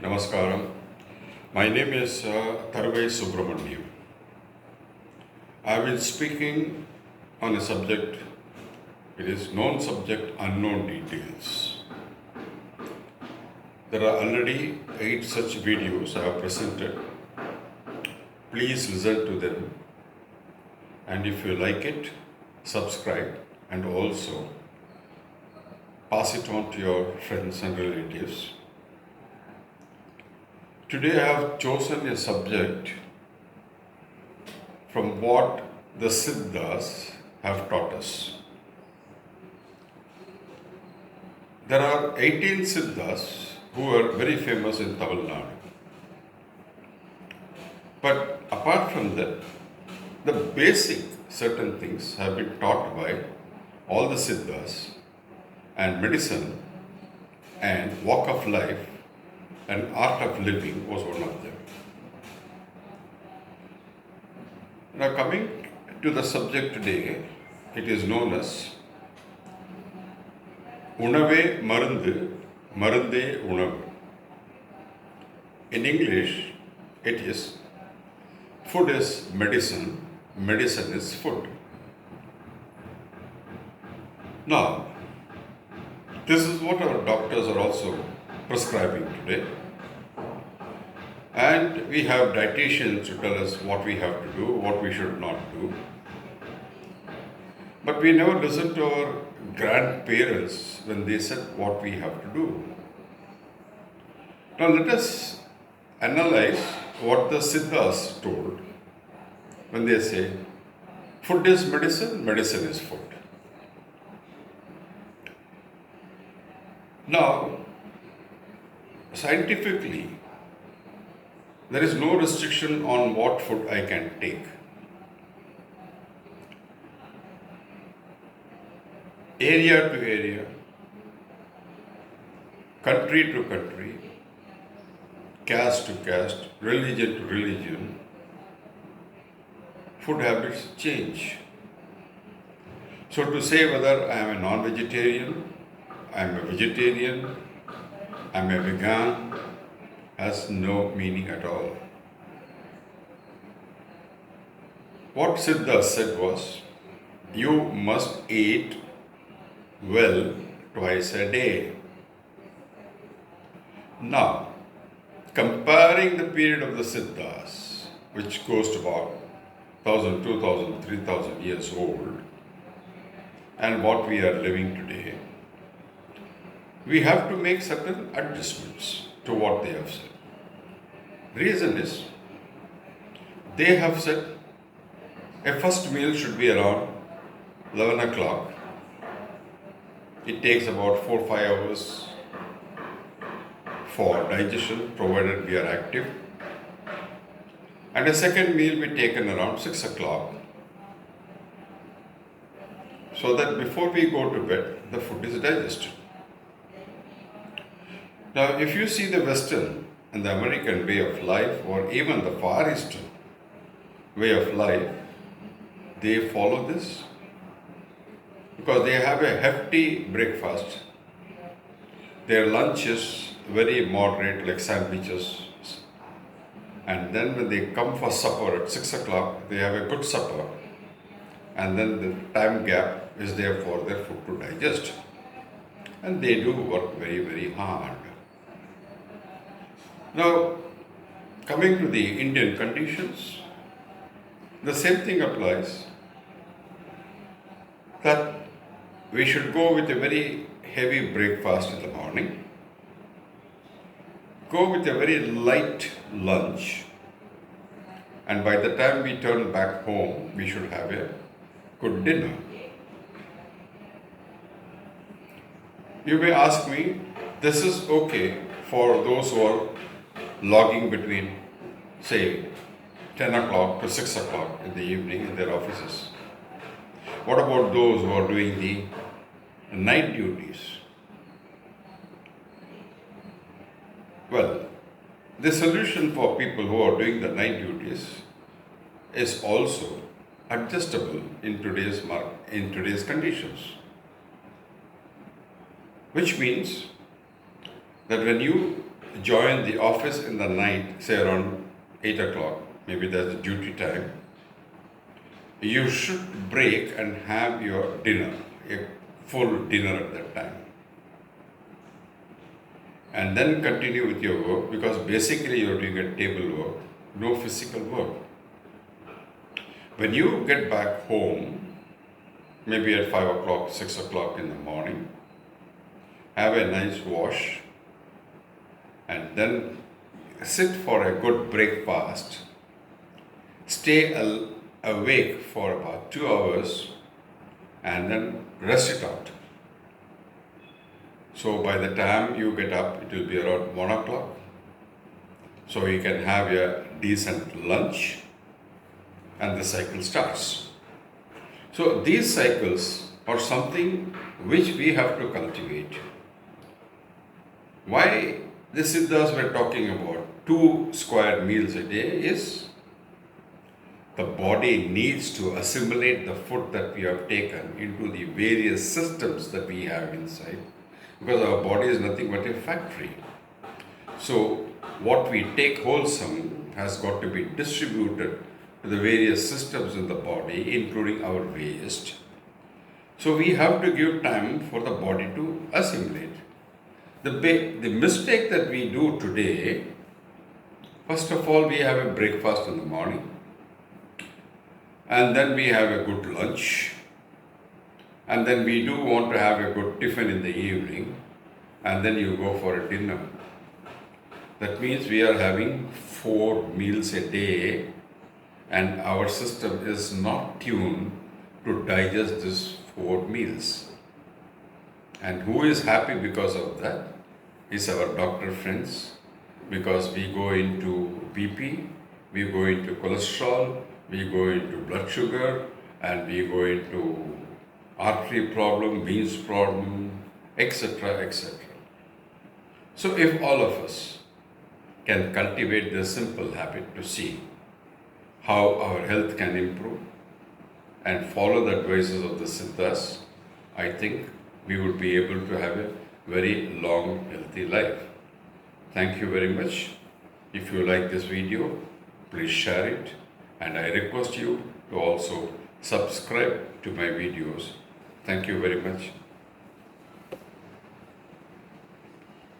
Namaskaram. My name is Tharvai Subramaniam. I have been speaking on a subject, it is known subject, unknown details. There are already 8 such videos I have presented. Please listen to them, and if you like it, subscribe and also pass it on to your friends and relatives. Today I have chosen a subject from what the Sidars have taught us. There are 18 Siddas who are very famous in Tamil Nadu. But apart from that, the basic certain things have been taught by all the Siddas, and medicine and walk of life and art of living was one of them. Now coming to the subject today, it is known as Unave Marundu, Marunde Unavu. In English, it is food is medicine, medicine is food. Now, this is what our doctors are also prescribing today. And we have dietitians to tell us what we have to do, what we should not do. But we never listen to our grandparents when they said what we have to do. Now let us analyze what the Siddas told when they say food is medicine, medicine is food. Now, scientifically, there is no restriction on what food I can take. Area to area, country to country, caste to caste, religion to religion, food habits change. So to say whether I am a non-vegetarian, I am a vegetarian, I am a vegan, has no meaning at all. What Siddha said was, you must eat well twice a day. Now, comparing the period of the Siddhas, which goes to about 1000, 2000, 3000 years old, and what we are living today, we have to make certain adjustments to what they have said. Reason is, they have said a first meal should be around 11 o'clock. It takes about 4-5 hours for digestion, provided we are active. And a second meal be taken around 6 o'clock, so that before we go to bed, the food is digested. Now, if you see the Western and the American way of life, or even the Far Eastern way of life, they follow this because they have a hefty breakfast. Their lunch is very moderate, like sandwiches. And then when they come for supper at 6 o'clock, they have a good supper. And then the time gap is there for their food to digest. And they do work very, very hard. Now, coming to the Indian conditions, the same thing applies, that we should go with a very heavy breakfast in the morning, go with a very light lunch, and by the time we turn back home, we should have a good dinner. You may ask me, this is okay for those who are logging between, say, 10 o'clock to 6 o'clock in the evening in their offices. What about those who are doing the night duties? Well, the solution for people who are doing the night duties is also adjustable in today's conditions. Which means that when you join the office in the night, say around 8 o'clock, maybe that's the duty time, you should break and have your dinner, a full dinner at that time. And then continue with your work, because basically you're doing a table work, no physical work. When you get back home, maybe at 5 o'clock, 6 o'clock in the morning, have a nice wash, and then sit for a good breakfast, stay awake for about 2 hours, and then rest it out. So by the time you get up, it will be around 1 o'clock. So you can have a decent lunch, and the cycle starts. So these cycles are something which we have to cultivate. Why the Sidars were talking about 2 square meals a day is the body needs to assimilate the food that we have taken into the various systems that we have inside, because our body is nothing but a factory. So what we take wholesome has got to be distributed to the various systems in the body, including our waste. So we have to give time for the body to assimilate. The mistake that we do today, first of all, we have a breakfast in the morning, and then we have a good lunch, and then we do want to have a good tiffin in the evening, and then you go for a dinner. That means we are having 4 meals a day, and our system is not tuned to digest these 4 meals. And who is happy because of that is our doctor friends, because we go into BP, we go into cholesterol, we go into blood sugar, and we go into artery problem, veins problem, etc., etc. So if all of us can cultivate this simple habit to see how our health can improve and follow the advices of the Siddhas, I think we would be able to have a very long, healthy life. Thank you very much. If you like this video, please share it, and I request you to also subscribe to my videos. Thank you very much.